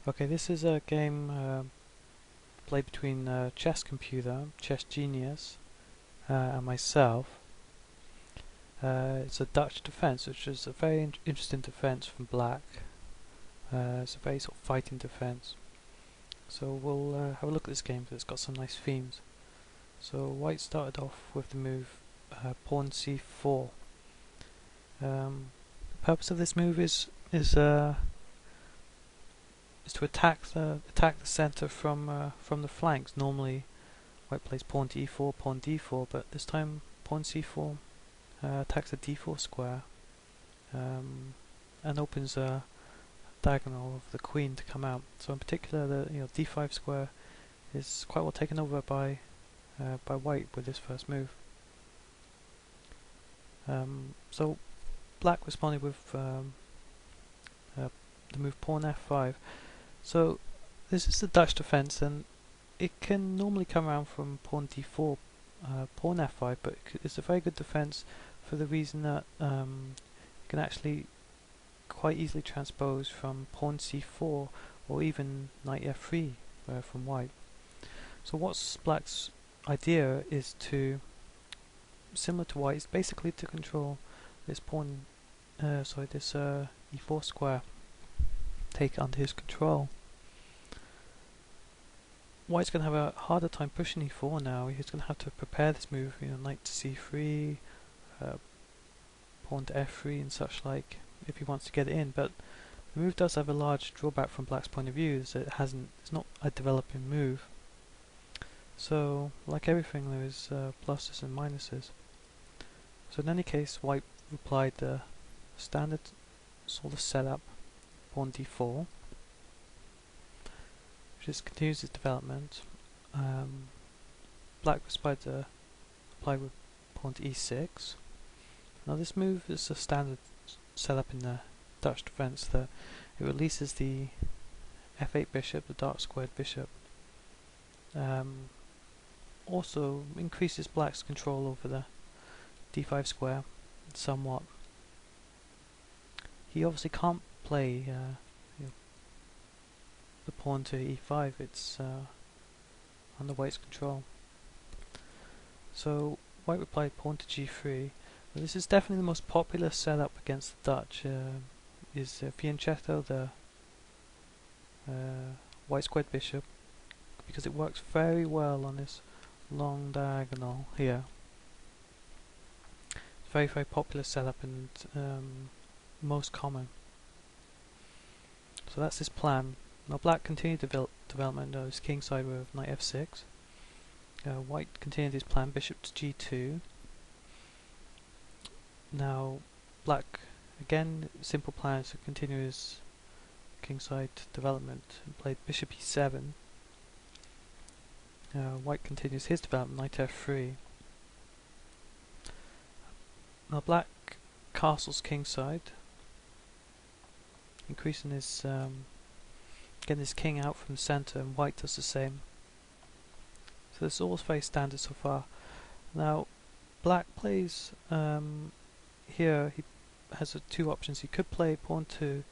Okay, this is a game played between Chess Computer, Chess Genius, and myself. It's a Dutch defense, which is a very interesting defense from Black. It's a very sort of fighting defense. So we'll have a look at this game because it's got some nice themes. So White started off with the move Pawn C4. The purpose of this move is to attack the center from the flanks. Normally, White plays pawn to e4, pawn d4, but this time pawn c4 attacks the d4 square and opens a diagonal of the queen to come out. So in particular, the d5 square is quite well taken over by White with this first move. So Black responded with the move pawn f5. So this is the Dutch defense, and it can normally come around from pawn d4, pawn f5, but it's a very good defense for the reason that you can actually quite easily transpose from pawn c4 or even knight f3 from White. So what's Black's idea is to, similar to White's, basically to control this this e4 square, take it under his control. White's going to have a harder time pushing e4 now. He's going to have to prepare this move, knight to c3, pawn to f3 and such like, if he wants to get it in. But the move does have a large drawback from Black's point of view, is that it's not a developing move. So, like everything, there is pluses and minuses. So in any case, White replied the standard sort of setup, pawn d4, which just continues its development. Black replied with pawn to e6. Now this move is a standard setup in the Dutch defense, that it releases the f8 bishop, the dark squared bishop. Also increases Black's control over the d5 square somewhat. He obviously can't play the pawn to e5, it's under White's control. So White replied pawn to g3. Well, this is definitely the most popular setup against the Dutch. Is fianchetto, the white squared bishop, because it works very well on this long diagonal here. Very, very popular setup and most common. So that's his plan. Now Black continued development of his kingside with knight f6. White continued his plan, bishop to g2. Now Black, again, simple plan to continue his kingside development, and played bishop e7. White continues his development, knight f3. Now Black castles kingside, increasing his getting his king out from the centre, and White does the same. So this is all very standard so far. Now Black plays here. He has two options. He could play pawn to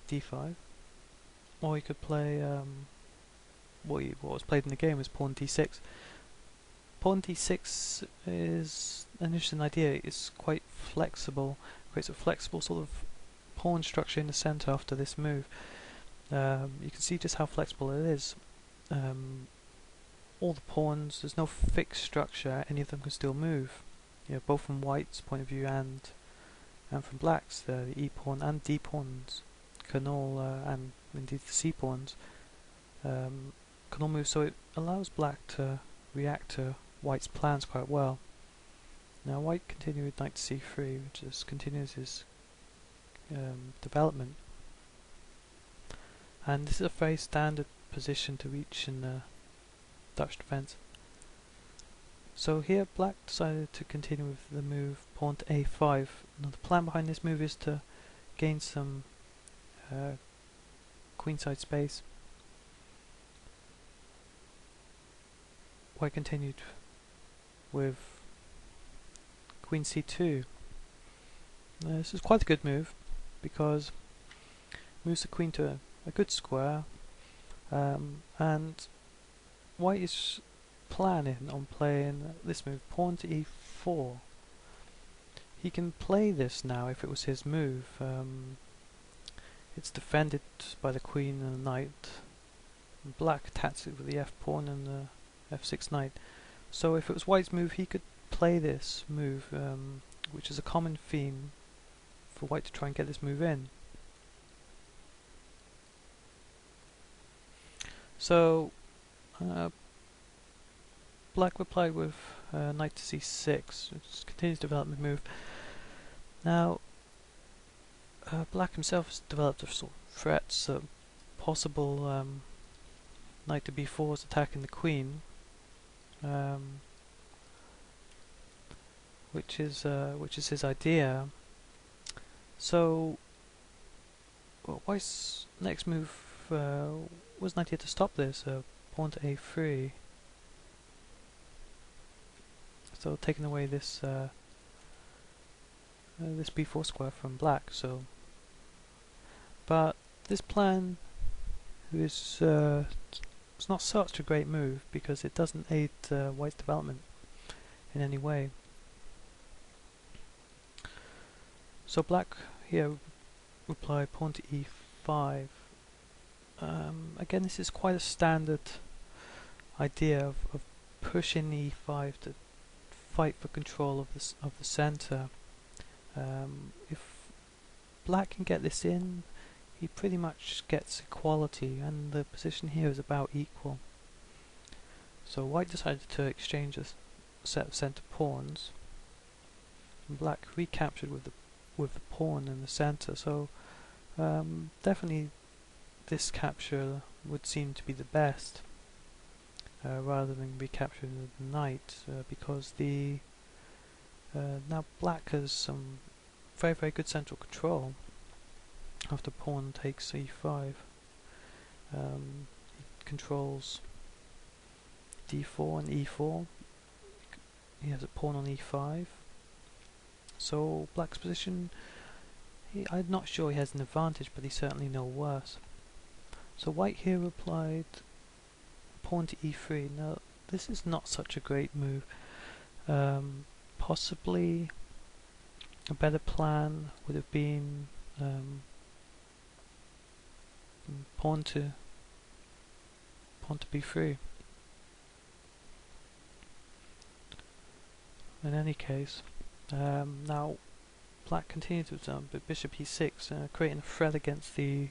d5, or he could play what was played in the game was pawn d6. Pawn d6 is an interesting idea. It's quite flexible, creates a flexible sort of pawn structure in the centre after this move. You can see just how flexible it is. All the pawns, there's no fixed structure, any of them can still move. Both from White's point of view and from Black's, the e pawn and d pawns can all, and indeed the c pawns, can all move. So it allows Black to react to White's plans quite well. Now White continued with knight to c3, which just continues his development. And this is a very standard position to reach in the Dutch defense. So here Black decided to continue with the move pawn to a5. Now the plan behind this move is to gain some queenside space. White continued with queen c2. This is quite a good move because it moves the queen to a good square, and white is planning on playing this move, pawn to e4. He can play this now if it was his move. It's defended by the queen and the knight. Black attacks it with the f pawn and the f6 knight. So if it was white's move, he could play this move, which is a common theme for white to try and get this move in. So black replied with knight to c6, which continues development move. Now black himself has developed a sort of threat, so possible knight to b4 is attacking the queen, which is his idea. So white's next move was an idea to stop this, pawn to a3. So taking away this this b4 square from black. So, but this plan is it's not such a great move because it doesn't aid white's development in any way. So black here replied pawn to e5. Again, this is quite a standard idea of pushing e5 to fight for control of the center. If black can get this in, he pretty much gets equality, and the position here is about equal. So white decided to exchange a set of center pawns, and black recaptured with the pawn in the center. So definitely this capture would seem to be the best, rather than recapturing the knight, because the now black has some very good central control after pawn takes e5. He controls d4 and e4. He has a pawn on e5. So black's position, I'm not sure he has an advantage, but he's certainly no worse. So white here replied pawn to e3. Now this is not such a great move. Possibly a better plan would have been pawn to b3. In any case, now black continued with bishop e6, creating a threat against the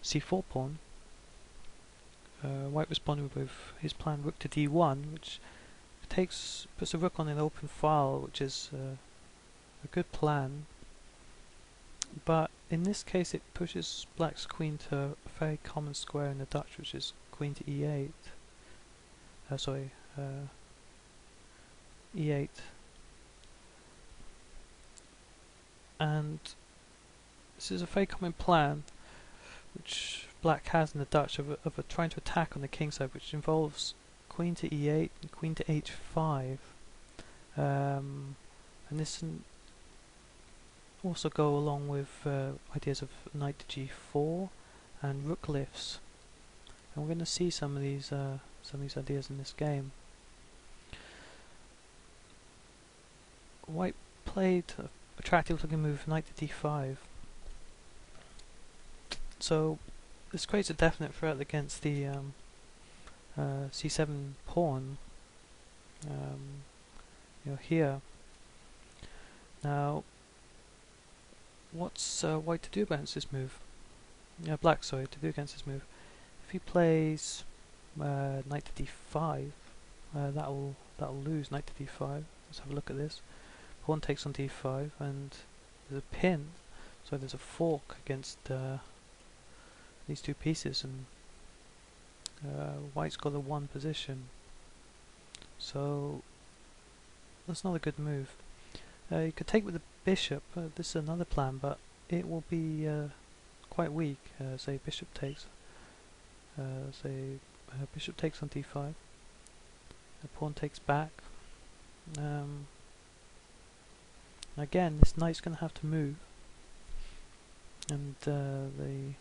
c4 pawn. White responded with his plan rook to d1, which puts the rook on an open file, which is a good plan. But in this case, it pushes black's queen to a very common square in the Dutch, which is queen to e8. E8. And this is a very common plan which black has in the Dutch of trying to attack on the king side, which involves queen to e8 and queen to h5, and this also go along with ideas of knight to g4 and rook lifts, and we're going to see some of these ideas in this game. White played an attractive looking move, knight to d5. So this creates a definite threat against the c7 pawn, here. Now, what's white to do against this move? Black, sorry, to do against this move. If he plays knight to d5, that'll lose knight to d5. Let's have a look at this. Pawn takes on d5, and there's a pin, so there's a fork against these two pieces, and white's got a 1 position, so that's not a good move. You could take with the bishop. This is another plan, but it will be quite weak. Say bishop takes. Bishop takes on d5. The pawn takes back. Again, this knight's going to have to move, and the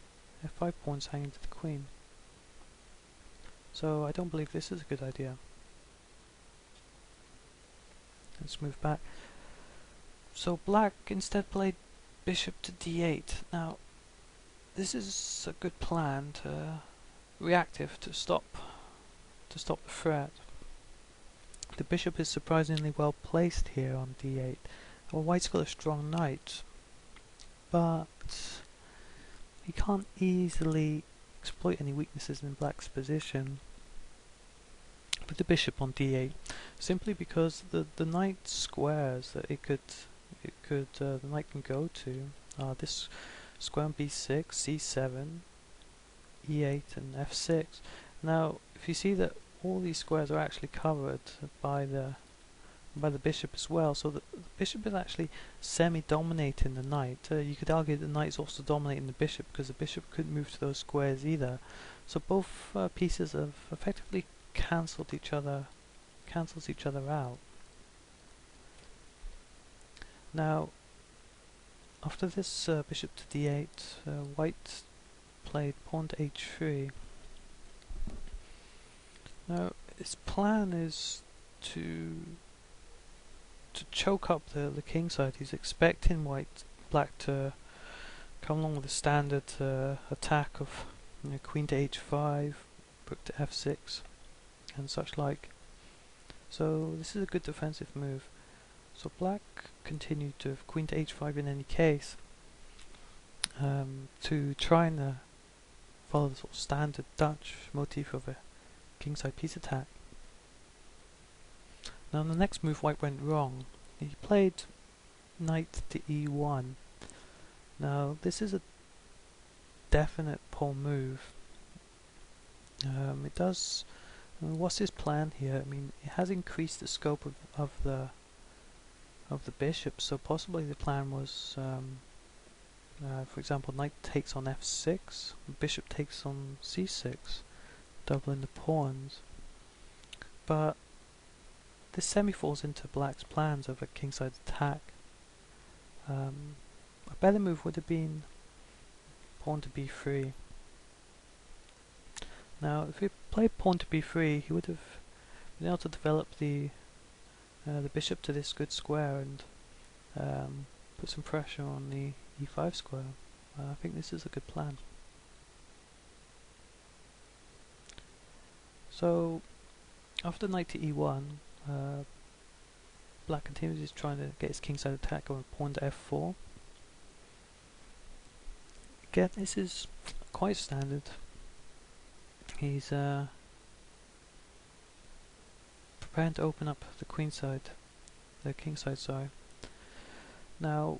f5 pawns hanging to the queen. So I don't believe this is a good idea. Let's move back. So black instead played bishop to d8. Now this is a good plan to reactive to stop the threat. The bishop is surprisingly well placed here on d8. Well, white's got a strong knight, but he can't easily exploit any weaknesses in black's position with the bishop on d8, simply because the knight squares that the knight can go to are this square on b6, c7, e8 and f6. Now if you see that all these squares are actually covered by the bishop as well, so the bishop is actually semi-dominating the knight. You could argue that the knight is also dominating the bishop because the bishop couldn't move to those squares either. So both pieces have effectively cancelled each other out. Now after this bishop to d8, white played pawn to h3. Now his plan is to choke up the king side. He's expecting black to come along with a standard attack of queen to h5, rook to f6 and such like. So this is a good defensive move. So black continued to have queen to h5 in any case, to try and follow the sort of standard Dutch motif of a kingside piece attack. Now in the next move white went wrong. He played knight to e1. Now this is a definite pawn move. It does. What's his plan here? I mean, it has increased the scope of the bishop. So possibly the plan was, for example, knight takes on f6, bishop takes on c6, doubling the pawns. But this semi-falls into black's plans of a kingside attack. A better move would have been pawn to b3. Now, if he played pawn to b3, he would have been able to develop the bishop to this good square and put some pressure on the e5 square. I think this is a good plan. So, after knight to e1, black continues trying to get his kingside attack going pawn to f4. Again, this is quite standard. He's preparing to open up the queenside, the kingside, sorry. Now,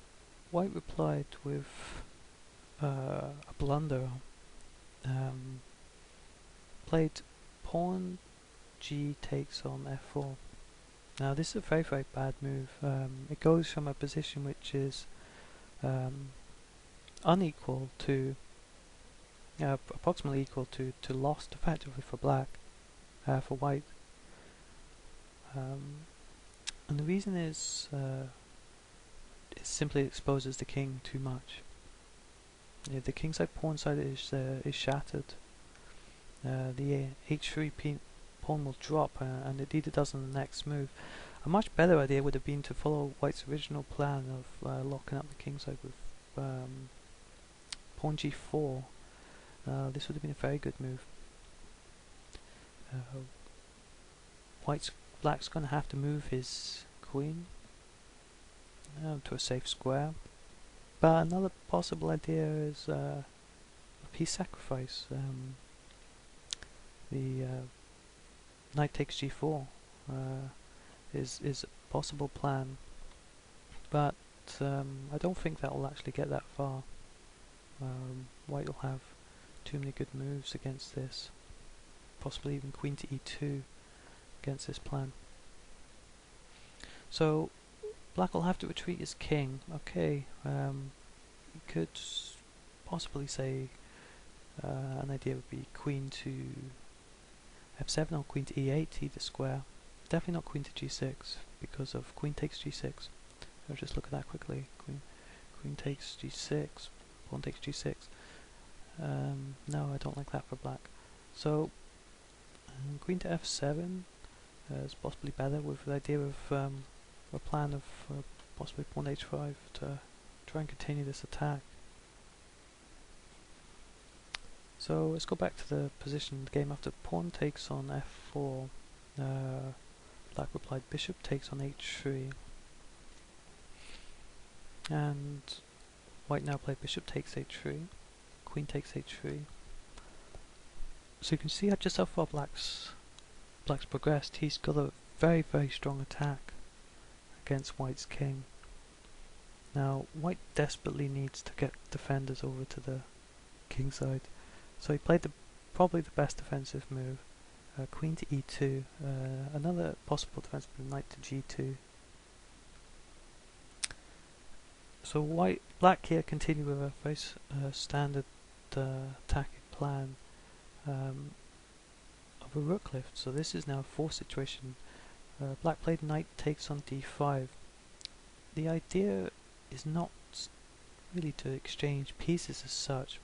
white replied with a blunder. Played pawn g takes on f4. Now this is a very, very bad move. It goes from a position which is unequal to approximately equal to lost effectively for black, for white. And the reason is it simply exposes the king too much. The kingside pawn side is shattered. The h3 pawn will drop, and indeed it does on the next move. A much better idea would have been to follow white's original plan of locking up the kingside with pawn g4. This would have been a very good move. Black's going to have to move his queen to a safe square. But another possible idea is a piece sacrifice. The knight takes g4 is a possible plan, but I don't think that will actually get that far. White will have too many good moves against this, possibly even queen to e2 against this plan. So black will have to retreat his king. Okay, you could possibly say an idea would be queen to f7 or queen to e8, either square. Definitely not queen to g6 because of queen takes g6. I'll just look at that quickly. Queen takes g6, pawn takes g6. No, I don't like that for black. So queen to f7 is possibly better, with the idea of a plan of possibly pawn h5 to try and continue this attack. So let's go back to the position of the game. After pawn takes on f4, black replied bishop takes on h3, and white now played bishop takes h3, queen takes h3. So you can see just how far black's progressed. He's got a very, very strong attack against white's king. Now white desperately needs to get defenders over to the king side, so he played probably the best defensive move, queen to e2, another possible defensive move, knight to g2. So black here continued with a very standard attacking plan of a rook lift. So this is now a forced situation. Black played knight takes on d5. The idea is not really to exchange pieces as such,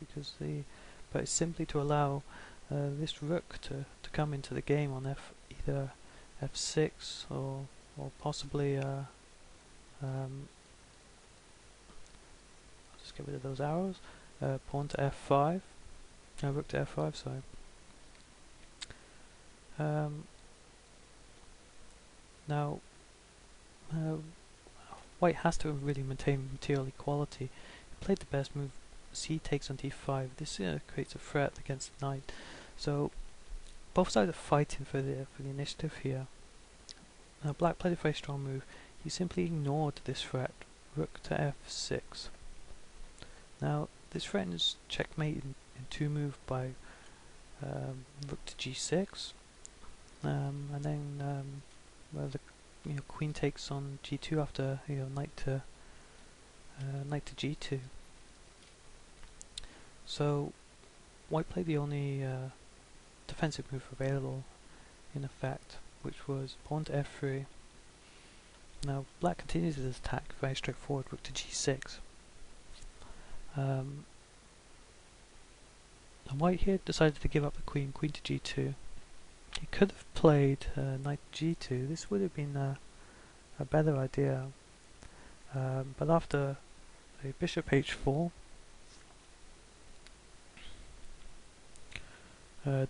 but it's simply to allow this rook to come into the game on either f6 or possibly I'll just get rid of those arrows. Pawn to f5, rook to f5. Sorry. Now, white has to really maintain material equality. He played the best move, c takes on d5. This creates a threat against the knight. So both sides are fighting for the initiative here. Now black played a very strong move. He simply ignored this threat, rook to f6. Now this threatens checkmate in two moves by rook to g6, and then the queen takes on g2 after knight to g2. So white played the only defensive move available in effect, which was pawn to f3. Now black continues his attack, very straightforward, rook to g6. And white here decided to give up the queen to g2. He could have played knight g2. This would have been a better idea, but after a bishop h4,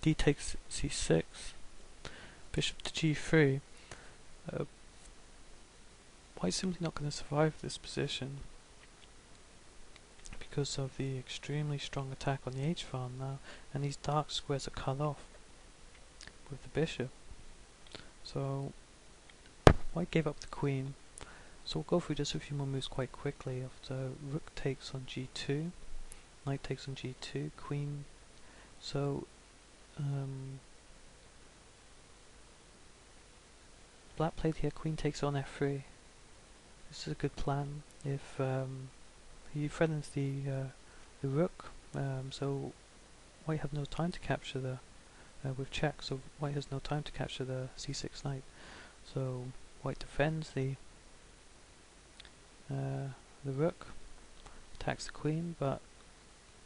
d takes c6, bishop to g3, white's simply not going to survive this position because of the extremely strong attack on the h-file now, and these dark squares are cut off with the bishop. So white gave up the queen. So we'll go through just a few more moves quite quickly. After rook takes on g2, knight takes on g2, queen. So black played here queen takes on f3. This is a good plan. If he threatens the rook, so white have no time to capture the with check, so white has no time to capture the c6 knight. So white defends the rook, attacks the queen, but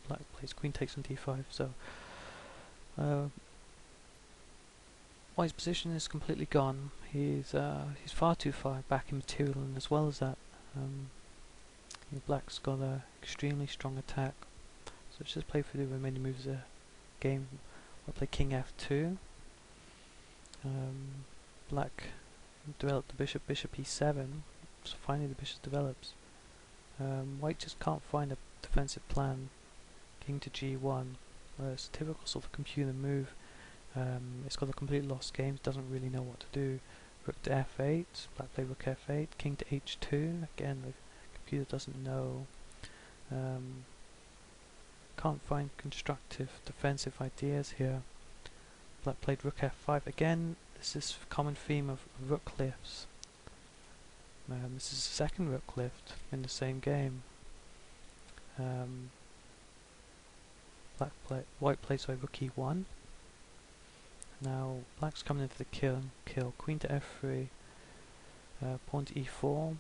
black plays queen takes on d5. So white's position is completely gone. He's far too far back in material, and as well as that, black's got an extremely strong attack. So let's just play through the remaining moves of the game. I'll play king f2. Black developed the bishop e7. So finally the bishop develops. White just can't find a defensive plan. King to g1. It's a typical sort of computer move. It's got a completely lost game. It doesn't really know what to do. Rook to f8. Black play rook f8. King to h2. Again, the computer doesn't know. Can't find constructive defensive ideas here. Black played rook f5. Again, this is a common theme of rook lifts. This is the second rook lift in the same game. White plays rook e1. Now black's coming into the kill. Queen to f3, pawn to e4,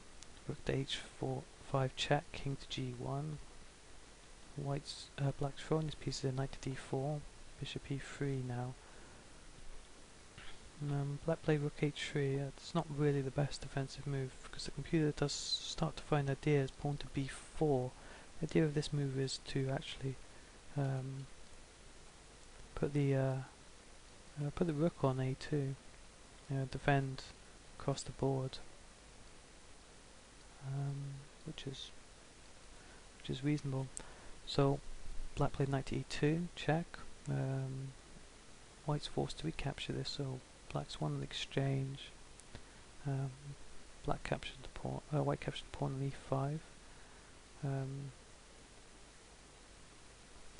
rook to h4, 5 check, king to g1. Black's throwing his pieces in knight to d4, bishop e3 now. Black played rook h3. It's not really the best defensive move because the computer does start to find ideas. Pawn to b4. The idea of this move is to actually put the rook on a2, defend across the board, which is reasonable. So Black played knight to e2, check. White's forced to recapture this, so Black's won the exchange. Black captured the pawn. White captured the pawn on e5.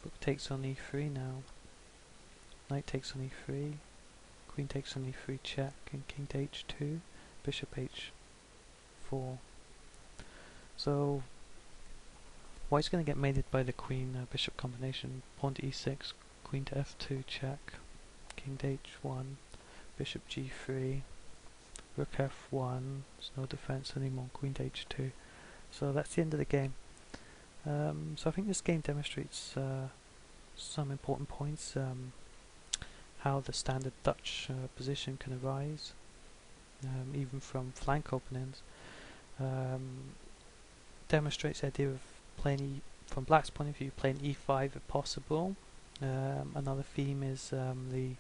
Rook takes on e3 now. Knight takes on e3. Queen takes on e3, check, and king to h2. Bishop h4. So White's going to get mated by the queen bishop combination. Pawn to e6, queen to f2, check. King to h1, bishop g3, rook f1. There's no defense anymore. Queen to h2. So that's the end of the game. So I think this game demonstrates some important points. How the standard Dutch position can arise, even from flank openings. Demonstrates the idea of playing from Black's point of view, playing e5 if possible. Another theme is the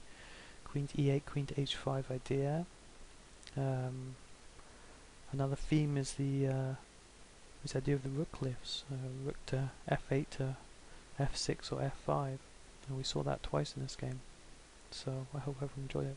queen to e8, queen to h5 idea. Another theme is the this idea of the rook lifts, rook to f8 to f6 or f5, and we saw that twice in this game. So I hope everyone enjoyed it.